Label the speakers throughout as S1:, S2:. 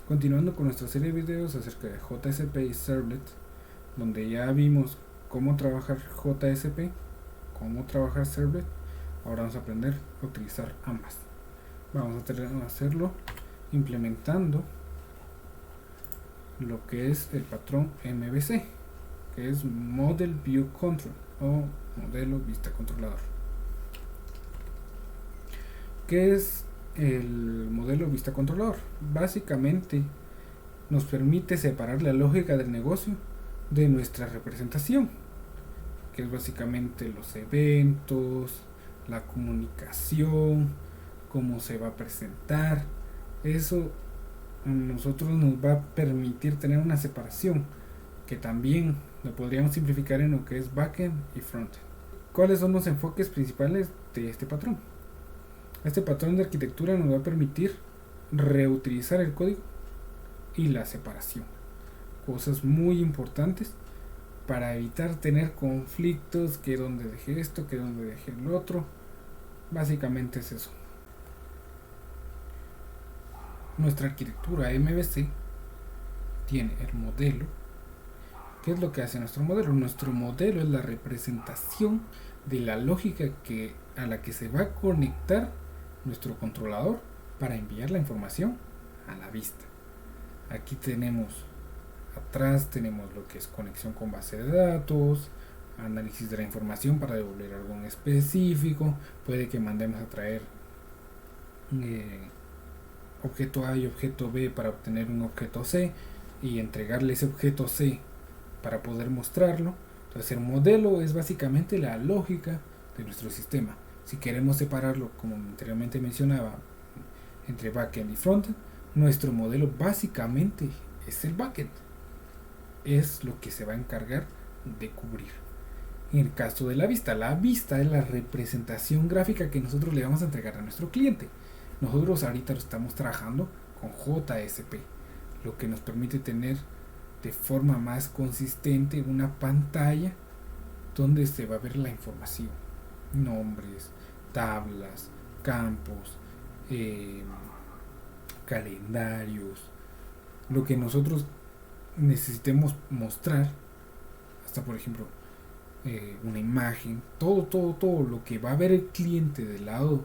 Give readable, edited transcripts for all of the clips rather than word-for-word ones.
S1: Continuando con nuestra serie de videos acerca de JSP y Servlet, donde ya vimos cómo trabajar JSP, cómo trabajar Servlet, ahora vamos a aprender a utilizar ambas. Vamos a hacerlo implementando lo que es el patrón MVC, que es Model View Control o modelo vista controlador. ¿Qué es el modelo vista controlador? Básicamente nos permite separar la lógica del negocio de nuestra representación, que es básicamente los eventos, la comunicación, cómo se va a presentar. Eso a nosotros nos va a permitir tener una separación que también lo podríamos simplificar en lo que es backend y frontend. ¿Cuáles son los enfoques principales de este patrón? Este patrón de arquitectura nos va a permitir reutilizar el código y la separación. Cosas muy importantes para evitar tener conflictos, que donde dejé esto, que donde dejé el otro. Básicamente es eso. Nuestra arquitectura MVC tiene el modelo. ¿Qué es lo que hace nuestro modelo? Nuestro modelo es la representación de la lógica a la que se va a conectar nuestro controlador para enviar la información a la vista. Aquí atrás tenemos lo que es conexión con base de datos, análisis de la información para devolver algo en específico. Puede que mandemos a traer objeto A y objeto B para obtener un objeto C y entregarle ese objeto C para poder mostrarlo. Entonces el modelo es básicamente la lógica de nuestro sistema. Si queremos separarlo, como anteriormente mencionaba, entre backend y frontend, nuestro modelo básicamente es el backend. Es lo que se va a encargar de cubrir. En el caso de la vista es la representación gráfica que nosotros le vamos a entregar a nuestro cliente. Nosotros ahorita lo estamos trabajando con JSP, lo que nos permite tener de forma más consistente una pantalla donde se va a ver la información, nombres, tablas, campos, calendarios, lo que nosotros necesitemos mostrar, hasta por ejemplo una imagen, todo lo que va a ver el cliente del lado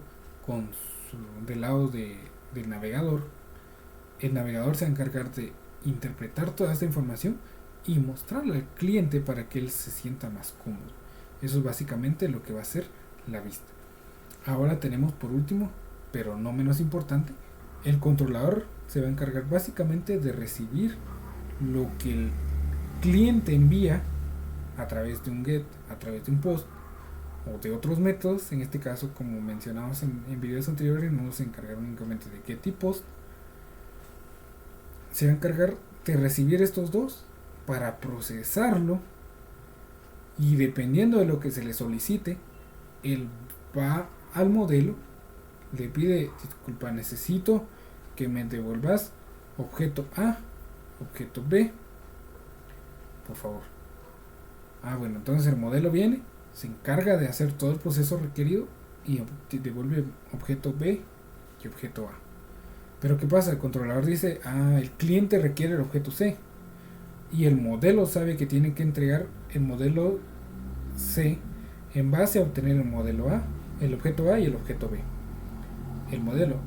S1: del navegador. El navegador se va a encargar de interpretar toda esta información y mostrarla al cliente para que él se sienta más cómodo. Eso es básicamente lo que va a hacer la vista. Ahora tenemos por último, pero no menos importante, el controlador se va a encargar básicamente de recibir lo que el cliente envía a través de un get, a través de un post o de otros métodos. En este caso, como mencionamos en videos anteriores, no se encargaron únicamente de get y post. Se va a encargar de recibir estos dos para procesarlo, y dependiendo de lo que se le solicite, él va al modelo, le pide: disculpa, necesito que me devuelvas objeto A, objeto B, por favor. Bueno, entonces el modelo viene, se encarga de hacer todo el proceso requerido y devuelve objeto B y objeto A. Pero ¿qué pasa? El controlador dice: el cliente requiere el objeto C, y el modelo sabe que tiene que entregar el modelo C en base a obtener el modelo A, el objeto A y el objeto B. El modelo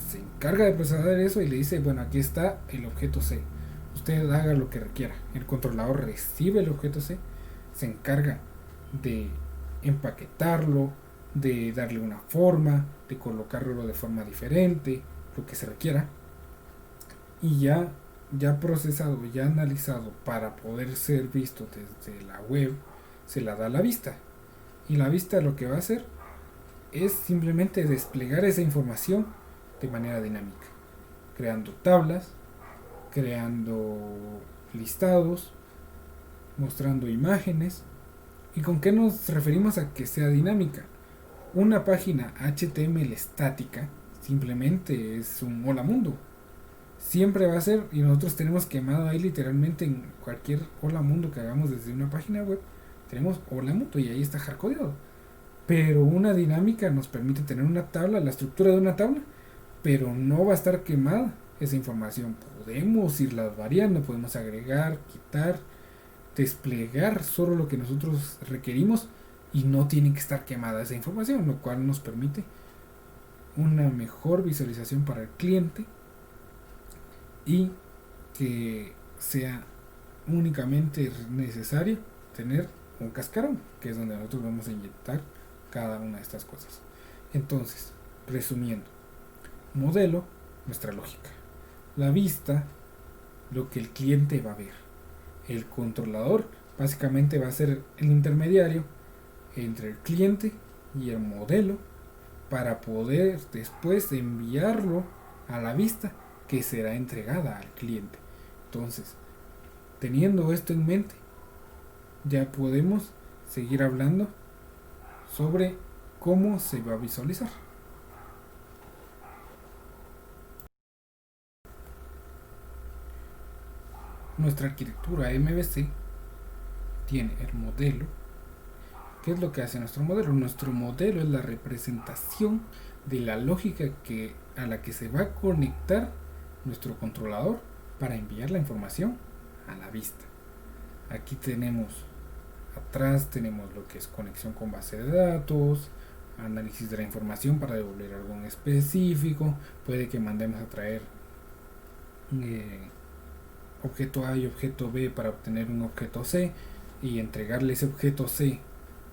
S1: se encarga de procesar eso y le dice: bueno, aquí está el objeto C, usted haga lo que requiera. El controlador recibe el objeto C, se encarga de empaquetarlo, de darle una forma, de colocarlo de forma diferente, lo que se requiera, y ya procesado, ya analizado para poder ser visto desde la web, se la da a la vista. Y la vista lo que va a hacer es simplemente desplegar esa información de manera dinámica, creando tablas, creando listados, mostrando imágenes. ¿Y con qué nos referimos a que sea dinámica? Una página HTML estática simplemente es un hola mundo. Siempre va a ser, y nosotros tenemos quemado ahí literalmente en cualquier hola mundo que hagamos desde una página web, tenemos hola mundo y ahí está hardcodeado. Pero una dinámica nos permite tener una tabla, la estructura de una tabla, pero no va a estar quemada Esa información podemos irla variando, podemos agregar, quitar, desplegar solo lo que nosotros requerimos y no tiene que estar quemada esa información, lo cual nos permite una mejor visualización para el cliente y que sea únicamente necesario tener un cascarón, que es donde nosotros vamos a inyectar cada una de estas cosas. Entonces, resumiendo, modelo, nuestra lógica. La vista, lo que el cliente va a ver. El controlador básicamente va a ser el intermediario entre el cliente y el modelo para poder después enviarlo a la vista que será entregada al cliente. Entonces, teniendo esto en mente, ya podemos seguir hablando sobre cómo se va a visualizar. Nuestra arquitectura MVC tiene el modelo. ¿Qué es lo que hace nuestro modelo? Nuestro modelo es la representación de la lógica a la que se va a conectar nuestro controlador para enviar la información a la vista. Aquí atrás tenemos lo que es conexión con base de datos, análisis de la información para devolver algo en específico, puede que mandemos a traer objeto A y objeto B para obtener un objeto C y entregarle ese objeto C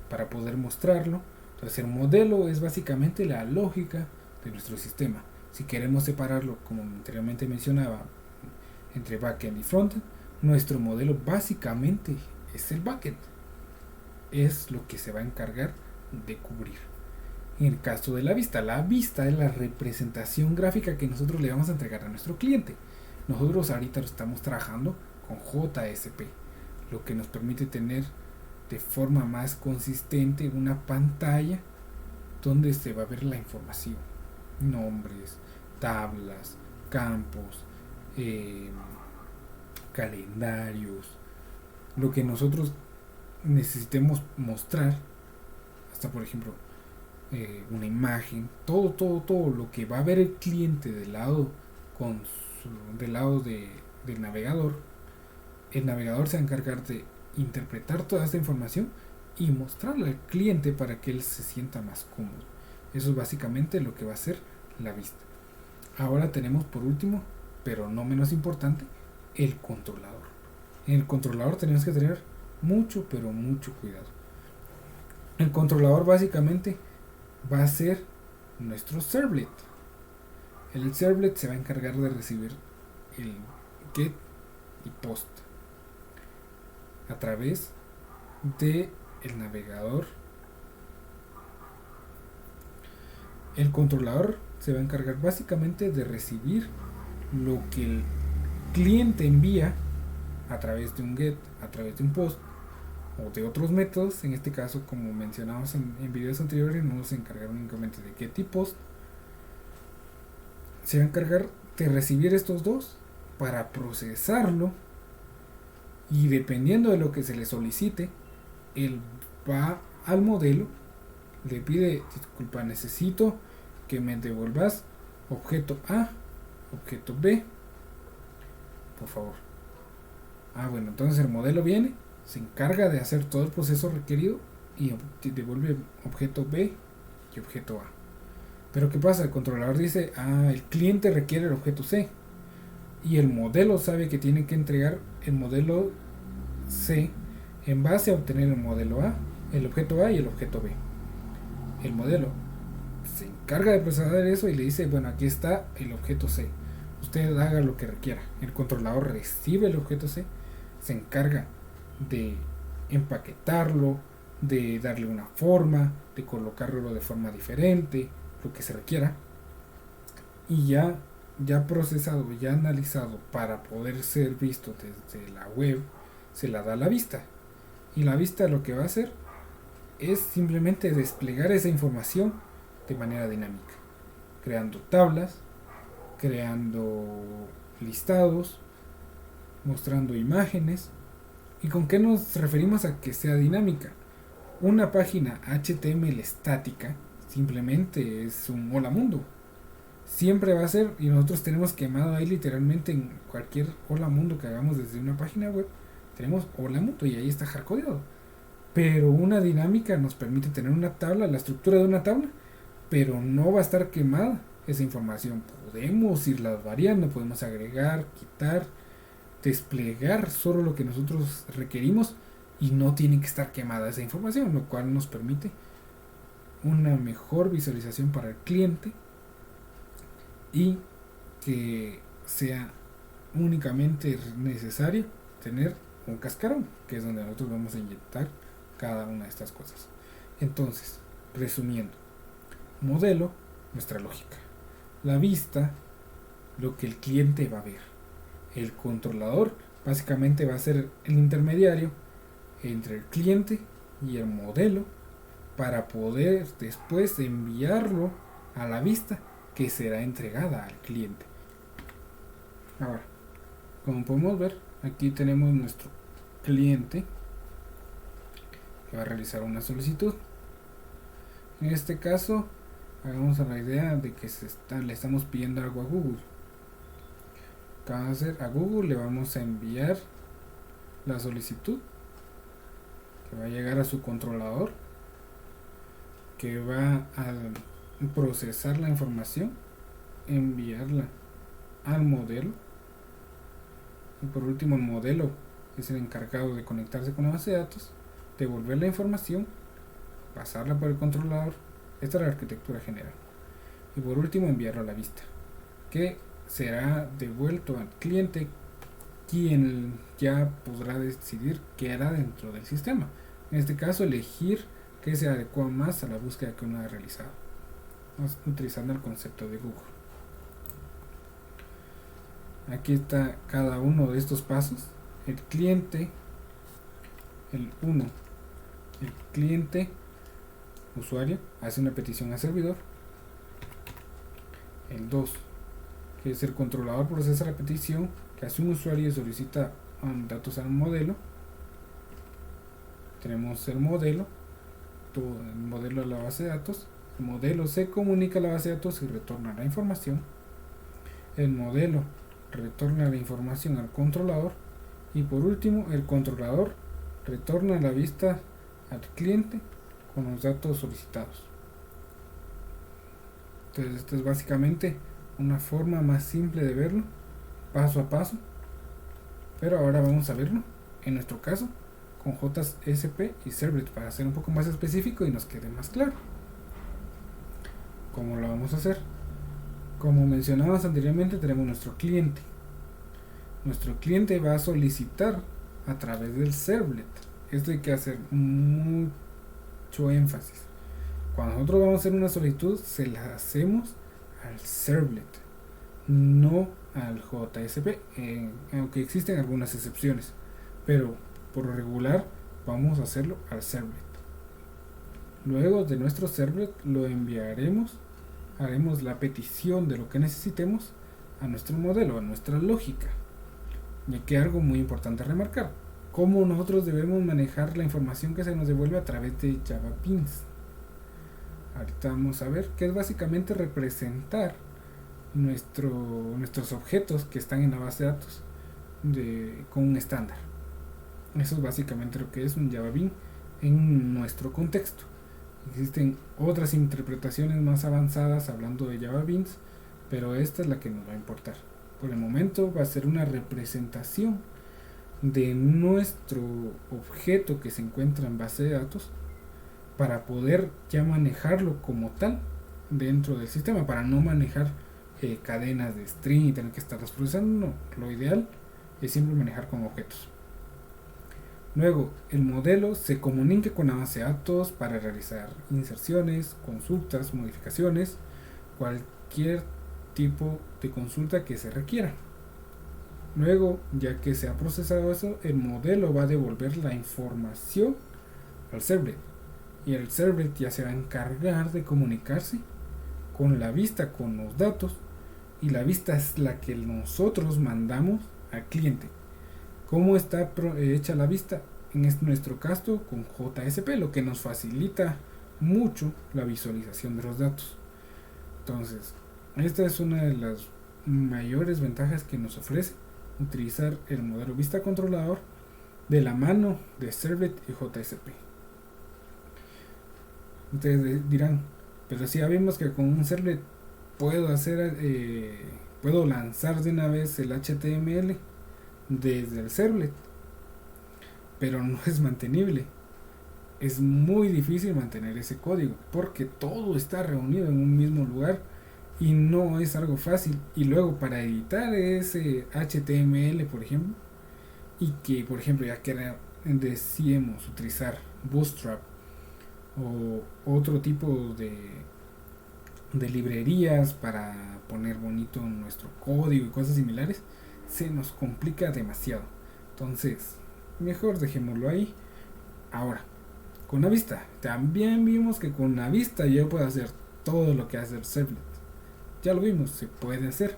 S1: para poder mostrarlo. Entonces el modelo es básicamente la lógica de nuestro sistema. Si queremos separarlo, como anteriormente mencionaba, entre backend y frontend, nuestro modelo básicamente es el backend. Es lo que se va a encargar de cubrir. En el caso de la vista es la representación gráfica que nosotros le vamos a entregar a nuestro cliente. Nosotros ahorita estamos trabajando con JSP, lo que nos permite tener de forma más consistente una pantalla donde se va a ver la información, nombres, tablas, campos, calendarios, lo que nosotros necesitemos mostrar, hasta por ejemplo una imagen, todo lo que va a ver el cliente del lado del navegador. El navegador se va a encargar de interpretar toda esta información y mostrarla al cliente para que él se sienta más cómodo. Eso es básicamente lo que va a hacer la vista. Ahora tenemos por último, pero no menos importante, el controlador. En el controlador tenemos que tener mucho, pero mucho cuidado. El controlador básicamente va a ser nuestro servlet. El servlet se va a encargar de recibir el get y post a través de el navegador. El controlador se va a encargar básicamente de recibir lo que el cliente envía a través de un get, a través de un post o de otros métodos. En este caso, como mencionamos en videos anteriores, no se encargaron únicamente de get y post. Se va a encargar de recibir estos dos para procesarlo y dependiendo de lo que se le solicite, él va al modelo, le pide: disculpa, necesito que me devuelvas objeto A, objeto B, por favor. Bueno, entonces el modelo viene, se encarga de hacer todo el proceso requerido y devuelve objeto B y objeto A. Pero ¿qué pasa? El controlador dice: el cliente requiere el objeto C y el modelo sabe que tiene que entregar el modelo C en base a obtener el modelo A, el objeto A y el objeto B. El modelo se encarga de procesar eso y le dice: bueno, aquí está el objeto C, usted haga lo que requiera. El controlador recibe el objeto C, se encarga de empaquetarlo, de darle una forma, de colocarlo de forma diferente, lo que se requiera, y ya procesado, ya analizado para poder ser visto desde la web, se la da a la vista. Y la vista lo que va a hacer es simplemente desplegar esa información de manera dinámica, creando tablas, creando listados, mostrando imágenes. ¿Y con qué nos referimos a que sea dinámica? Una página HTML estática simplemente es un hola mundo. siempre va a ser, y nosotros tenemos quemado ahí literalmente en cualquier hola mundo que hagamos desde una página web, tenemos hola mundo y ahí está hardcodeado. Pero una dinámica nos permite tener una tabla, la estructura de una tabla, pero no va a estar quemada esa información. Podemos irla variando, podemos agregar, quitar, desplegar solo lo que nosotros requerimos y no tiene que estar quemada esa información, lo cual nos permite una mejor visualización para el cliente y que sea únicamente necesario tener un cascarón, que es donde nosotros vamos a inyectar cada una de estas cosas. Entonces, resumiendo, modelo, nuestra lógica. La vista, lo que el cliente va a ver. El controlador básicamente va a ser el intermediario entre el cliente y el modelo para poder después enviarlo a la vista que será entregada al cliente. Ahora, como podemos ver, aquí tenemos nuestro cliente que va a realizar una solicitud. En este caso, hagamos a la idea de que le estamos pidiendo algo a Google. ¿Qué vamos a hacer? A Google le vamos a enviar la solicitud que va a llegar a su controlador, que va a procesar la información, enviarla al modelo, y por último el modelo es el encargado de conectarse con la base de datos, devolver la información, pasarla por el controlador. Esta es la arquitectura general. Y por último enviarlo a la vista, que será devuelto al cliente, quien ya podrá decidir qué hará dentro del sistema. En este caso, elegir qué se adecua más a la búsqueda que uno ha realizado, utilizando el concepto de Google. Aquí está cada uno de estos pasos. El cliente, el cliente usuario hace una petición al servidor. El 2, que es el controlador, procesa la petición que hace un usuario y solicita datos al modelo. Tenemos el modelo de la base de datos. El modelo se comunica a la base de datos y retorna la información. El modelo retorna la información al controlador. Y por último, el controlador retorna la vista al cliente con los datos solicitados. Entonces, esta es básicamente una forma más simple de verlo, paso a paso. Pero ahora vamos a verlo, en nuestro caso, con JSP y Servlet, para ser un poco más específico y nos quede más claro. ¿Cómo lo vamos a hacer? Como mencionamos anteriormente, tenemos nuestro cliente. Nuestro cliente va a solicitar a través del Servlet. Esto hay que hacer mucho énfasis. Cuando nosotros vamos a hacer una solicitud, se la hacemos al Servlet, no al JSP, aunque existen algunas excepciones, pero por lo regular vamos a hacerlo al Servlet. Luego de nuestro Servlet lo enviaremos, haremos la petición de lo que necesitemos a nuestro modelo, a nuestra lógica. Y aquí algo muy importante a remarcar: cómo nosotros debemos manejar la información que se nos devuelve a través de Java Beans. Ahorita vamos a ver que es básicamente representar nuestros objetos que están en la base de datos con un estándar. Eso es básicamente lo que es un Java Bean en nuestro contexto. Existen otras interpretaciones más avanzadas hablando de Java Beans, pero esta es la que nos va a importar. Por el momento va a ser una representación de nuestro objeto que se encuentra en base de datos, para poder ya manejarlo como tal dentro del sistema, para no manejar cadenas de string y tener que estarlas procesando. No, lo ideal es siempre manejar con objetos. Luego, el modelo se comunica con la base de datos para realizar inserciones, consultas, modificaciones, cualquier tipo de consulta que se requiera. Luego, ya que se ha procesado eso, el modelo va a devolver la información al Servlet, y el Servlet ya se va a encargar de comunicarse con la vista, con los datos, y la vista es la que nosotros mandamos al cliente. ¿Cómo está hecha la vista? En nuestro caso con JSP, lo que nos facilita mucho la visualización de los datos. Entonces, Esta es una de las mayores ventajas que nos ofrece utilizar el modelo vista controlador de la mano de Servlet y JSP. Ustedes dirán, pero si ya vimos que con un Servlet puedo lanzar de una vez el HTML desde el Servlet, pero no es mantenible. Es muy difícil mantener ese código porque todo está reunido en un mismo lugar y no es algo fácil. Y luego para editar ese HTML, por ejemplo, y que por ejemplo ya que decíamos utilizar Bootstrap o otro tipo de librerías para poner bonito nuestro código y cosas similares, se nos complica demasiado. Entonces, mejor dejémoslo ahí. Ahora, con la vista, también vimos que con la vista yo puedo hacer todo lo que hace el Servlet. Ya lo vimos, se puede hacer.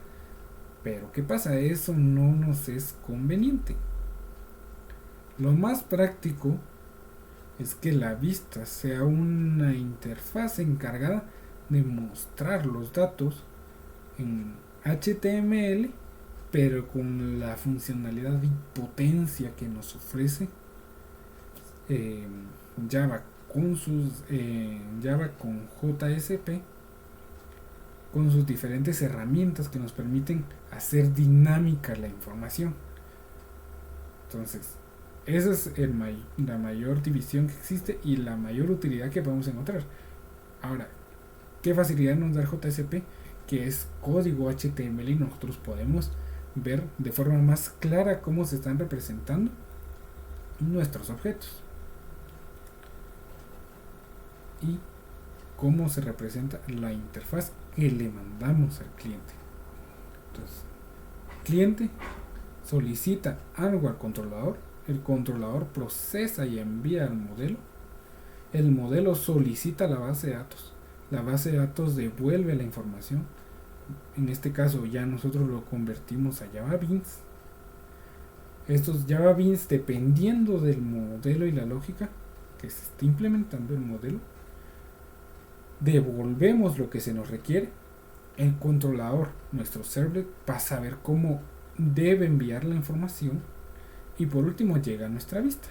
S1: Pero ¿qué pasa? Eso no nos es conveniente. Lo más práctico es que la vista sea una interfaz encargada de mostrar los datos en HTML, pero con la funcionalidad y potencia que nos ofrece Java con Java con JSP, con sus diferentes herramientas que nos permiten hacer dinámica la información. Entonces, esa es la mayor división que existe y la mayor utilidad que podemos encontrar. Ahora, ¿qué facilidad nos da el JSP? Que es código HTML y nosotros podemos ver de forma más clara cómo se están representando nuestros objetos y cómo se representa la interfaz que le mandamos al cliente. Entonces, el cliente solicita algo al controlador, el controlador procesa y envía al modelo, el modelo solicita la base de datos devuelve la información. En este caso ya nosotros lo convertimos a Java Beans. Estos Java Beans, dependiendo del modelo y la lógica que se esté implementando el modelo, devolvemos lo que se nos requiere. El controlador, nuestro servlet, va a saber cómo debe enviar la información y por último llega a nuestra vista.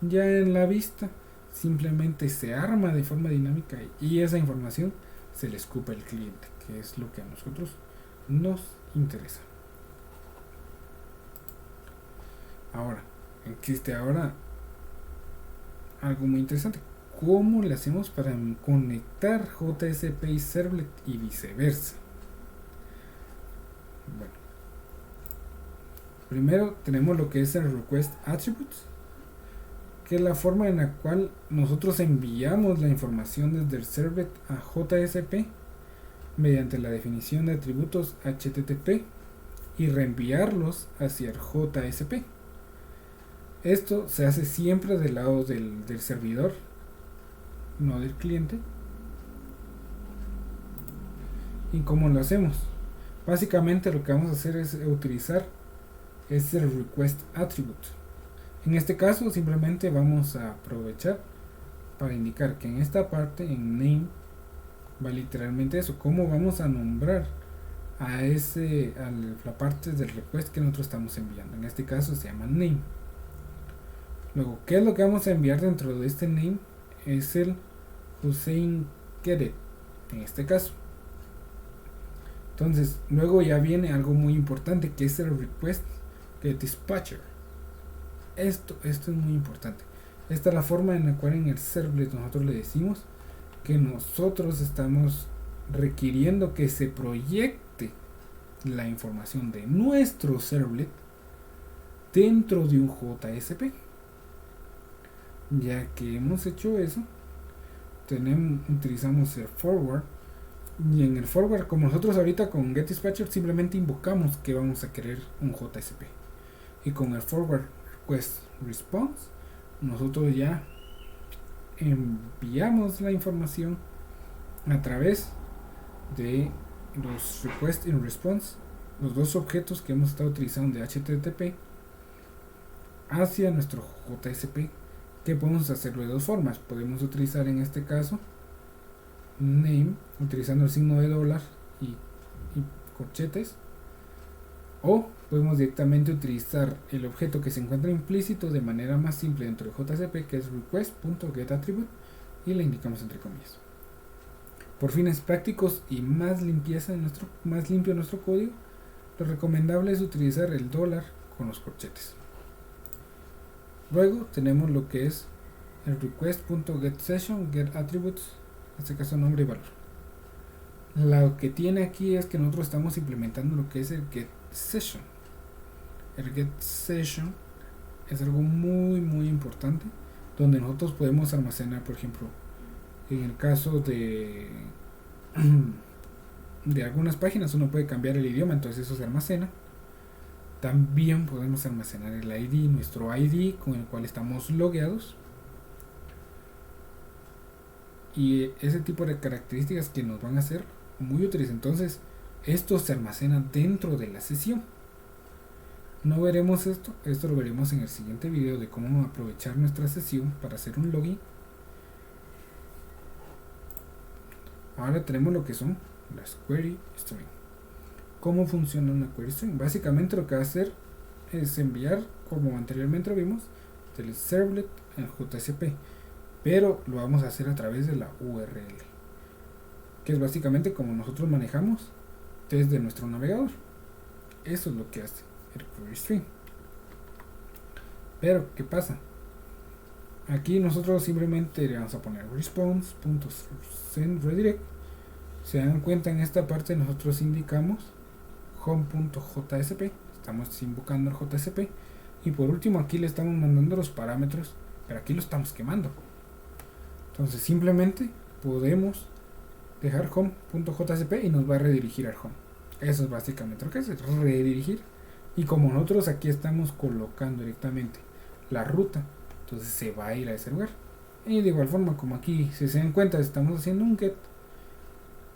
S1: Ya en la vista simplemente se arma de forma dinámica y esa información se le escupe al cliente, que es lo que a nosotros nos interesa. Ahora, existe ahora algo muy interesante. ¿Cómo le hacemos para conectar JSP y Servlet y viceversa? Bueno, primero tenemos lo que es el Request Attributes, que es la forma en la cual nosotros enviamos la información desde el Servlet a JSP mediante la definición de atributos HTTP y reenviarlos hacia el JSP. Esto se hace siempre del lado del servidor, no del cliente. ¿Y cómo lo hacemos? Básicamente lo que vamos a hacer es utilizar el Request Attribute. En este caso simplemente vamos a aprovechar para indicar que en esta parte, en name, va literalmente eso, cómo vamos a nombrar a la parte del request que nosotros estamos enviando. En este caso se llama name. Luego, ¿qué es lo que vamos a enviar dentro de este name? Es el Hussein Kedet, en este caso. Entonces, luego ya viene algo muy importante, que es el request get dispatcher. Esto es muy importante. Esta es la forma en la cual en el servlet nosotros le decimos que nosotros estamos requiriendo que se proyecte la información de nuestro servlet dentro de un JSP. Ya que hemos hecho eso, utilizamos el forward, y en el forward, como nosotros ahorita con getDispatcher simplemente invocamos que vamos a querer un JSP, y con el forward request response nosotros ya enviamos la información a través de los request in response, los dos objetos que hemos estado utilizando de HTTP, hacia nuestro JSP, que podemos hacerlo de dos formas. Podemos utilizar en este caso name utilizando el signo de dólar y corchetes, o podemos directamente utilizar el objeto que se encuentra implícito de manera más simple dentro de JCP, que es request.getAttribute, y le indicamos entre comillas. Por fines prácticos y más limpio nuestro código, lo recomendable es utilizar el dólar con los corchetes. Luego tenemos lo que es el request.getSession, getAttributes, en este caso nombre y valor. Lo que tiene aquí es que nosotros estamos implementando lo que es el getSession. El getSession es algo muy importante, donde nosotros podemos almacenar, por ejemplo, en el caso de algunas páginas uno puede cambiar el idioma, entonces eso se almacena. También podemos almacenar el ID, nuestro ID con el cual estamos logueados, y ese tipo de características que nos van a ser muy útiles. Entonces esto se almacena dentro de la sesión. No veremos esto lo veremos en el siguiente video de cómo aprovechar nuestra sesión para hacer un login. Ahora tenemos lo que son las query string. ¿Cómo funciona una query string? Básicamente lo que va a hacer es enviar, como anteriormente lo vimos, del servlet en JSP, pero lo vamos a hacer a través de la URL, que es básicamente como nosotros manejamos desde nuestro navegador. Eso es lo que hace el query string. Pero ¿qué pasa? Aquí nosotros simplemente le vamos a poner response.sendRedirect. Se dan cuenta, en esta parte nosotros indicamos home.jsp, estamos invocando el JSP, y por último aquí le estamos mandando los parámetros, pero aquí lo estamos quemando. Entonces simplemente podemos dejar home.jsp y nos va a redirigir al home. Eso es básicamente lo que es redirigir. Y como nosotros aquí estamos colocando directamente la ruta, entonces se va a ir a ese lugar. Y de igual forma, como aquí, si se dan cuenta, estamos haciendo un get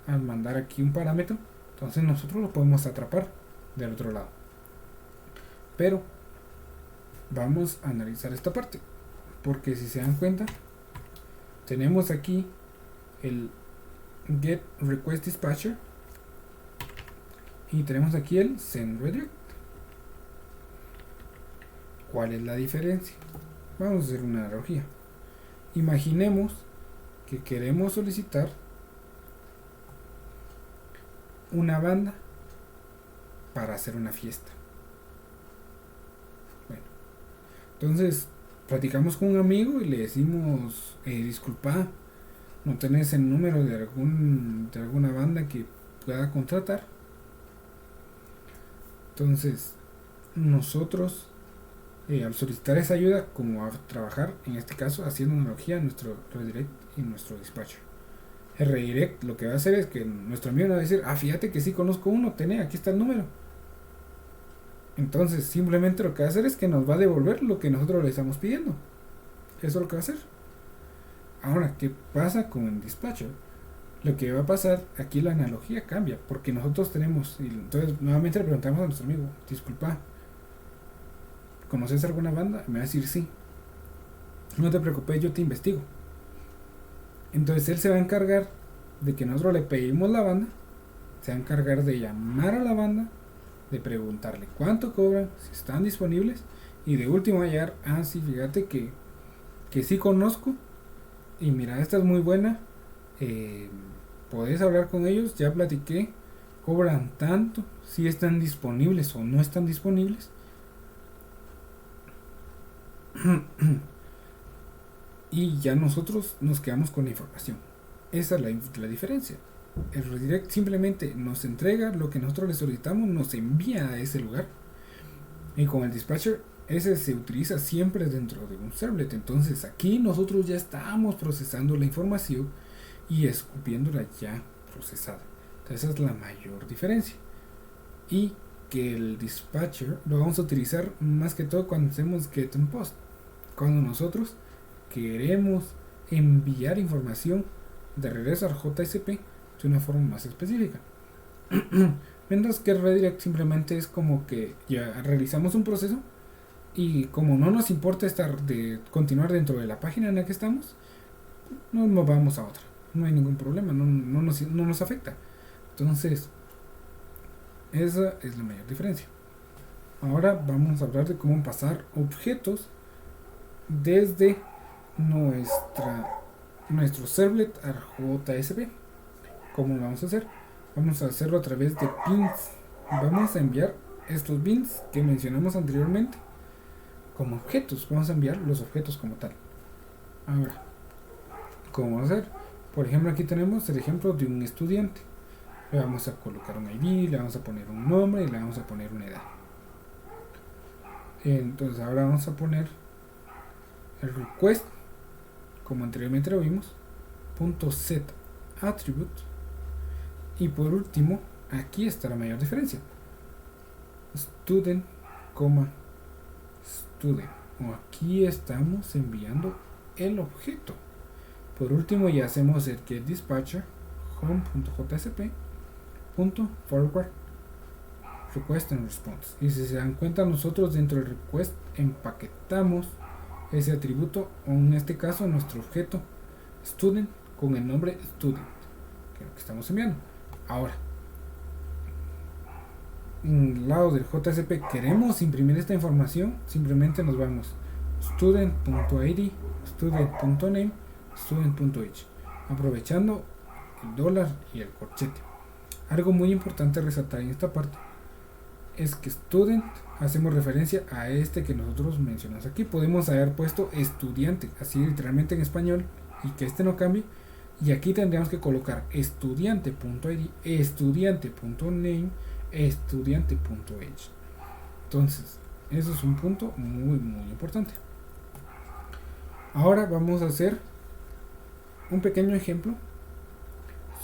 S1: al mandar aquí un parámetro, entonces nosotros lo podemos atrapar del otro lado. Pero vamos a analizar esta parte, porque si se dan cuenta, tenemos aquí el get request dispatcher y tenemos aquí el send redirect. ¿Cuál es la diferencia? Vamos a hacer una analogía. Imaginemos que queremos solicitar una banda para hacer una fiesta. Bueno, entonces platicamos con un amigo y le decimos, disculpa, no tenés el número de alguna banda que pueda contratar. Entonces nosotros, al solicitar esa ayuda, como a trabajar en este caso haciendo analogía a nuestro redirect y nuestro dispatcher, el redirect lo que va a hacer es que nuestro amigo va a decir, fíjate que sí conozco uno, aquí está el número. Entonces simplemente lo que va a hacer es que nos va a devolver lo que nosotros le estamos pidiendo. Eso es lo que va a hacer. Ahora, ¿qué pasa con el dispatcher? Lo que va a pasar, aquí la analogía cambia, porque nosotros tenemos, y entonces nuevamente le preguntamos a nuestro amigo, disculpa, ¿conoces alguna banda? Me va a decir sí. No te preocupes, yo te investigo. Entonces él se va a encargar de que nosotros le pedimos la banda, se va a encargar de llamar a la banda, de preguntarle cuánto cobran, si están disponibles, y de último hallar, sí, fíjate que sí conozco, y mira, esta es muy buena, podés hablar con ellos, ya platiqué, cobran tanto, si están disponibles o no están disponibles. Y ya nosotros nos quedamos con la información. Esa es la diferencia. El redirect simplemente nos entrega lo que nosotros le solicitamos, nos envía a ese lugar. Y con el dispatcher, ese se utiliza siempre dentro de un servlet. Entonces aquí nosotros ya estamos procesando la información y escupiéndola ya procesada. Entonces esa es la mayor diferencia. Y que el dispatcher lo vamos a utilizar más que todo cuando hacemos get and post. Cuando nosotros queremos enviar información de regreso al JSP de una forma más específica. Mientras que el redirect simplemente es como que ya realizamos un proceso y como no nos importa continuar dentro de la página en la que estamos, nos movamos a otra. no hay ningún problema, no nos afecta. Entonces, esa es la mayor diferencia. Ahora vamos a hablar de cómo pasar objetos desde nuestro servlet a JSP. ¿Cómo lo vamos a hacer? Vamos a hacerlo a través de pins. Vamos a enviar estos bins que mencionamos anteriormente como objetos. Vamos a enviar los objetos como tal. Ahora, ¿cómo vamos a hacer? Por ejemplo, aquí tenemos el ejemplo de un estudiante. Le vamos a colocar un ID, le vamos a poner un nombre y le vamos a poner una edad. Entonces ahora vamos a poner el request, como anteriormente lo vimos, .set attribute. Y por último, aquí está la mayor diferencia. Student, student. O aquí estamos enviando el objeto. Por último, ya hacemos el get dispatcher home.jsp.forward request and response. Y si se dan cuenta, nosotros dentro del request empaquetamos ese atributo, o en este caso nuestro objeto student con el nombre student, que es lo que estamos enviando. Ahora, en el lado del JSP queremos imprimir esta información, simplemente nos vamos student.id, student.name, student.age, aprovechando el dólar y el corchete. Algo muy importante resaltar en esta parte es que student hacemos referencia a este que nosotros mencionamos aquí. Podemos haber puesto estudiante, así literalmente en español, y que este no cambie. Y aquí tendríamos que colocar estudiante.id, estudiante.name, estudiante.age. Entonces, eso es un punto muy importante. Ahora vamos a hacer un pequeño ejemplo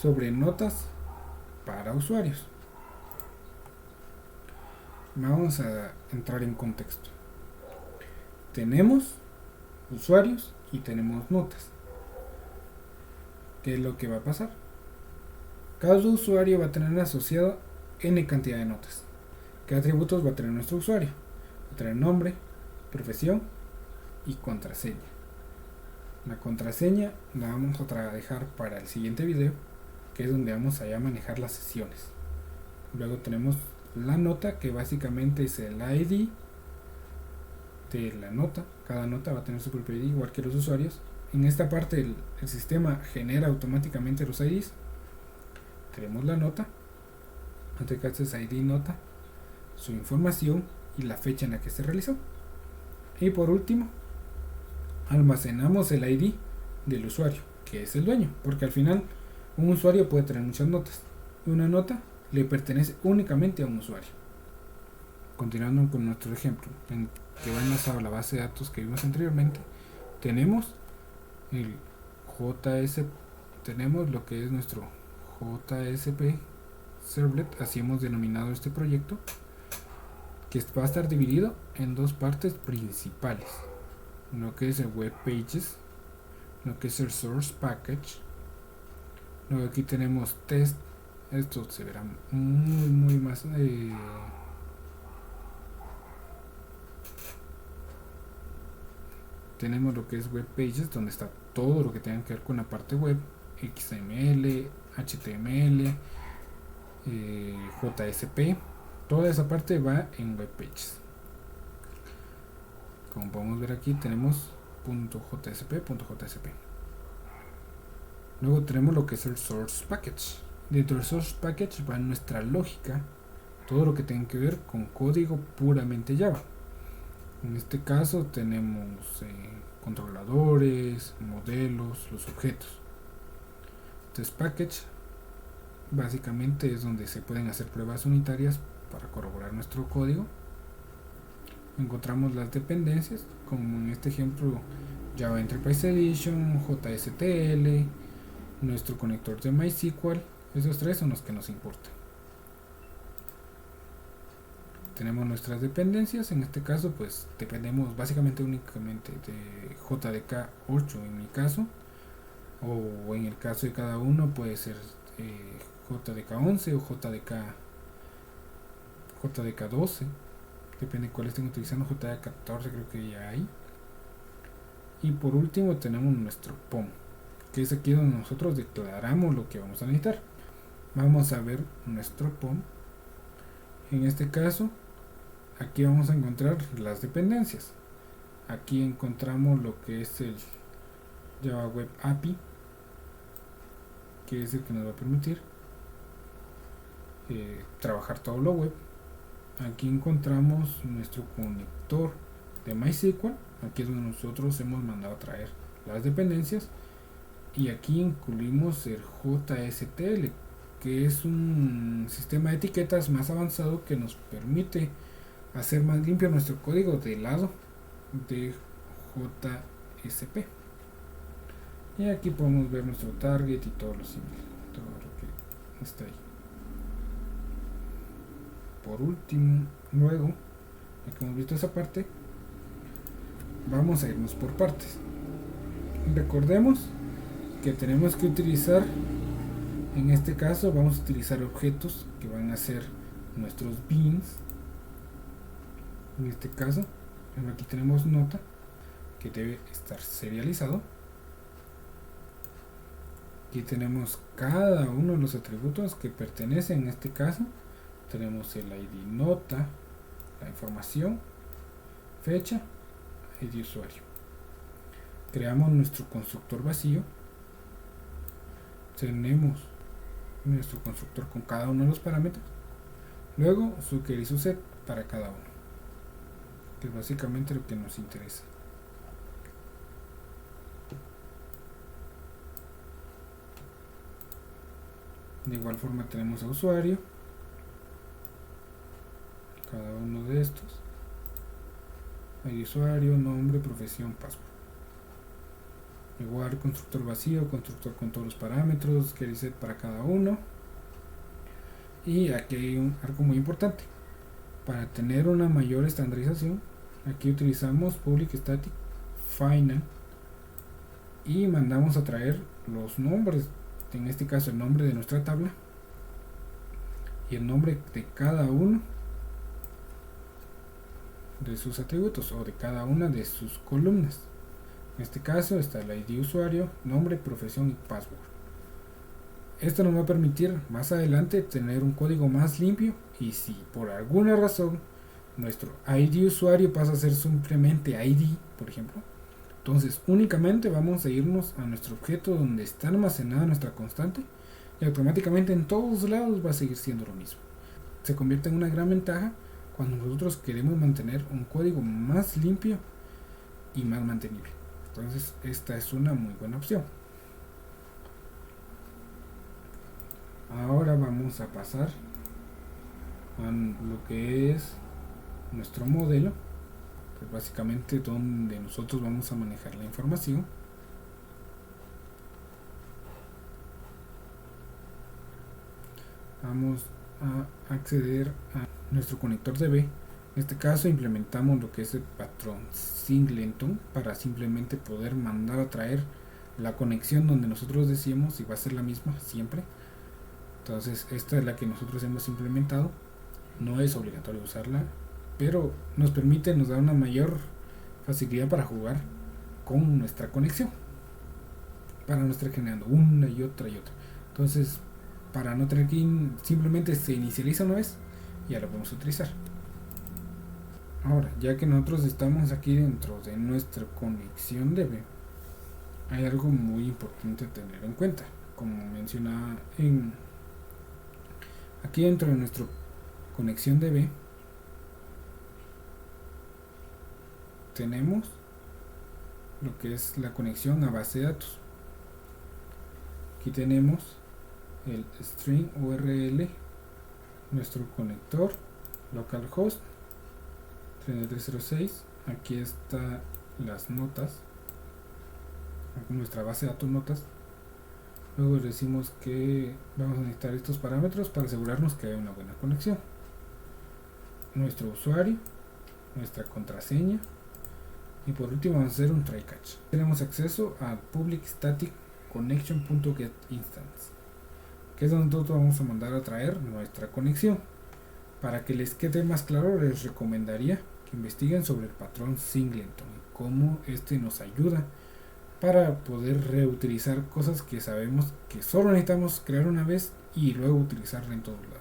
S1: sobre notas para usuarios. Vamos a entrar en contexto. Tenemos usuarios y tenemos notas. ¿Qué es lo que va a pasar? Cada usuario va a tener asociado n cantidad de notas. ¿Qué atributos va a tener nuestro usuario? Va a tener nombre, profesión y contraseña. La contraseña la vamos a dejar para el siguiente video, que es donde vamos a manejar las sesiones. Luego tenemos la nota, que básicamente es el ID de la nota. Cada nota va a tener su propio ID, igual que los usuarios. En esta parte el sistema genera automáticamente los IDs. Tenemos la nota, en este caso es ID nota, su información y la fecha en la que se realizó. Y por último, almacenamos el ID del usuario, que es el dueño, porque al final un usuario puede tener muchas notas. Una nota le pertenece únicamente a un usuario. Continuando con nuestro ejemplo, que va enlazado a la base de datos que vimos anteriormente, tenemos el tenemos lo que es nuestro JSP servlet, así hemos denominado este proyecto, que va a estar dividido en dos partes principales, lo que es el web pages, lo que es el source package. Luego aquí tenemos test. Esto se verá muy más tenemos lo que es web pages, donde está todo lo que tenga que ver con la parte web, XML, HTML, JSP. Toda esa parte va en web pages. Como podemos ver aquí, tenemos .jsp. Luego tenemos lo que es el source package. Dentro del source package va nuestra lógica, todo lo que tenga que ver con código puramente Java. En este caso tenemos controladores, modelos, los objetos. Test package básicamente es donde se pueden hacer pruebas unitarias para corroborar nuestro código. Encontramos las dependencias, como en este ejemplo Java Enterprise Edition, JSTL, nuestro conector de MySQL. Esos tres son los que nos importan. Tenemos nuestras dependencias, en este caso pues dependemos básicamente únicamente de JDK 8 en mi caso, o en el caso de cada uno puede ser JDK 11 o JDK 12, depende de cuál estén utilizando. JDK 14 creo que ya hay. Y por último tenemos nuestro POM, que es aquí donde nosotros declaramos lo que vamos a necesitar. Vamos a ver nuestro POM. En este caso, aquí vamos a encontrar las dependencias. Aquí encontramos lo que es el Java Web API, que es el que nos va a permitir trabajar todo lo web. Aquí encontramos nuestro conector de MySQL. Aquí es donde nosotros hemos mandado a traer las dependencias. Y aquí incluimos el JSTL, que es un sistema de etiquetas más avanzado que nos permite hacer más limpio nuestro código del lado de JSP. Y aquí podemos ver nuestro target y todo lo similar, todo lo que está ahí. Por último, luego ya que hemos visto esa parte, vamos a irnos por partes. Recordemos que tenemos que utilizar, en este caso vamos a utilizar objetos que van a ser nuestros beans. En este caso, aquí tenemos nota que debe estar serializado. Aquí tenemos cada uno de los atributos que pertenecen. En este caso tenemos el ID nota, la información, fecha, ID usuario. Creamos nuestro constructor vacío. Tenemos nuestro constructor con cada uno de los parámetros. Luego su query y su set para cada uno, que es básicamente lo que nos interesa. De igual forma tenemos a usuario, cada uno de estos, ID usuario, nombre, profesión, password. Igual constructor vacío, constructor con todos los parámetros, query set para cada uno. Y aquí hay algo muy importante. Para tener una mayor estandarización, aquí utilizamos public static final y mandamos a traer los nombres, en este caso el nombre de nuestra tabla y el nombre de cada uno de sus atributos o de cada una de sus columnas. En este caso está el ID usuario, nombre, profesión y password. Esto nos va a permitir más adelante tener un código más limpio, y si por alguna razón nuestro ID usuario pasa a ser simplemente ID, por ejemplo, entonces únicamente vamos a irnos a nuestro objeto donde está almacenada nuestra constante y automáticamente en todos lados va a seguir siendo lo mismo. Se convierte en una gran ventaja cuando nosotros queremos mantener un código más limpio y más mantenible. Entonces esta es una muy buena opción. Ahora vamos a pasar a lo que es nuestro modelo, que es básicamente donde nosotros vamos a manejar la información. Vamos a acceder a nuestro conector DB. En este caso implementamos lo que es el patrón singleton para simplemente poder mandar a traer la conexión donde nosotros decíamos, y va a ser la misma siempre. Entonces esta es la que nosotros hemos implementado. No es obligatorio usarla, pero nos permite, nos da una mayor facilidad para jugar con nuestra conexión, para no estar generando una y otra. Entonces, para no tener que simplemente se inicializa una vez y ya la podemos utilizar. Ahora, ya que nosotros estamos aquí dentro de nuestra conexión DB, hay algo muy importante a tener en cuenta. Como mencionaba aquí dentro de nuestra conexión DB, tenemos lo que es la conexión a base de datos. Aquí tenemos el string URL, nuestro conector localhost 3306. Aquí está las notas, nuestra base de datos notas. Luego decimos que vamos a necesitar estos parámetros para asegurarnos que hay una buena conexión. Nuestro usuario, nuestra contraseña y por último vamos a hacer un try catch. Tenemos acceso a public static connection.getInstance, que es donde nosotros vamos a mandar a traer nuestra conexión. Para que les quede más claro, les recomendaría que investiguen sobre el patrón singleton y cómo este nos ayuda para poder reutilizar cosas que sabemos que solo necesitamos crear una vez y luego utilizarla en todos lados.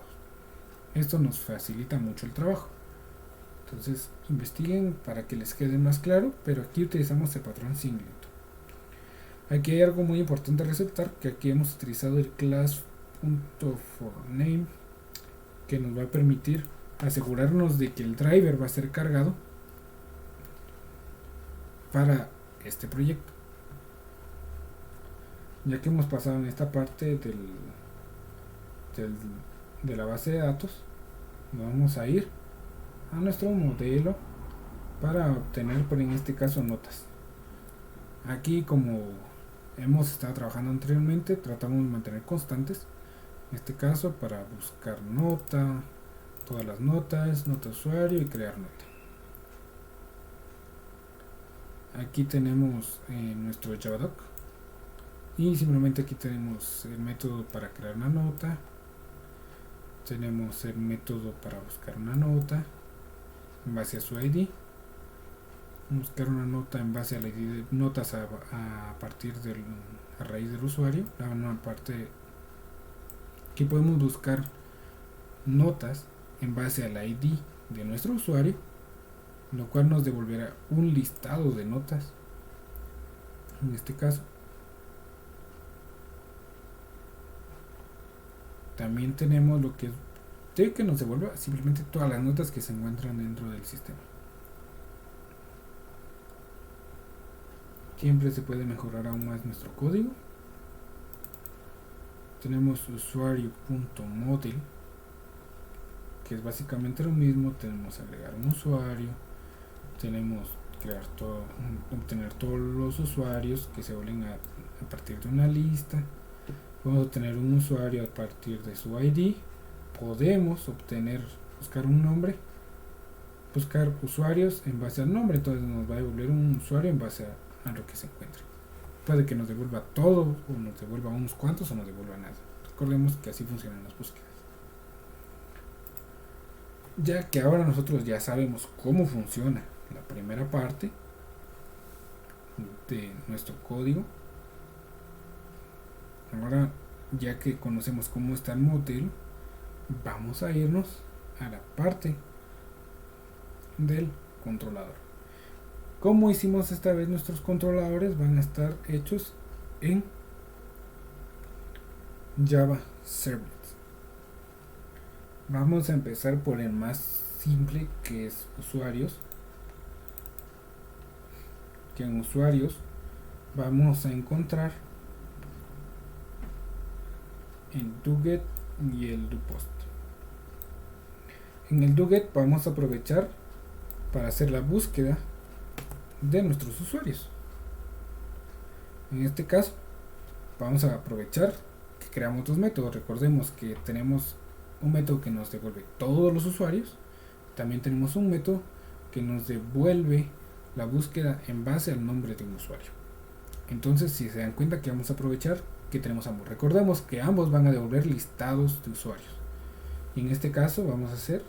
S1: Esto nos facilita mucho el trabajo. Entonces investiguen para que les quede más claro, pero aquí utilizamos el patrón singleton. Aquí hay algo muy importante a resaltar, que aquí hemos utilizado el class.forName, que nos va a permitir asegurarnos de que el driver va a ser cargado para este proyecto. Ya que hemos pasado en esta parte de la base de datos, vamos a ir a nuestro modelo para obtener, por en este caso, notas. Aquí, como hemos estado trabajando anteriormente, tratamos de mantener constantes. En este caso, para buscar nota, todas las notas, nota usuario y crear nota. Aquí tenemos nuestro Javadoc y simplemente aquí tenemos el método para crear una nota, tenemos el método para buscar una nota en base a su ID, buscar una nota en base a la ID de notas a partir a raíz del usuario. La una parte aquí podemos buscar notas en base a la ID de nuestro usuario, lo cual nos devolverá un listado de notas. En este caso también tenemos lo que debe que nos devuelva simplemente todas las notas que se encuentran dentro del sistema. Siempre se puede mejorar aún más nuestro código. Tenemos usuario.model, que es básicamente lo mismo. Tenemos agregar un usuario, tenemos crear todo, obtener todos los usuarios que se vuelven a partir de una lista. Podemos obtener un usuario a partir de su ID. Podemos buscar un nombre, buscar usuarios en base al nombre. Entonces nos va a devolver un usuario en base a lo que se encuentre. Puede que nos devuelva todo, o nos devuelva unos cuantos, o nos devuelva nada. Recordemos que así funcionan las búsquedas. Ya que ahora nosotros ya sabemos cómo funciona la primera parte de nuestro código, ahora ya que conocemos cómo está el modelo, vamos a irnos a la parte del controlador. Como hicimos esta vez, nuestros controladores van a estar hechos en Java Servlets. Vamos a empezar por el más simple, que es usuarios. Que en usuarios vamos a encontrar el doGet y el doPost. En el doGet vamos a aprovechar para hacer la búsqueda de nuestros usuarios. En este caso vamos a aprovechar que creamos dos métodos. Recordemos que tenemos un método que nos devuelve todos los usuarios, también tenemos un método que nos devuelve la búsqueda en base al nombre de un usuario. Entonces, si se dan cuenta, que vamos a aprovechar que tenemos ambos. Recordemos que ambos van a devolver listados de usuarios, y en este caso vamos a hacer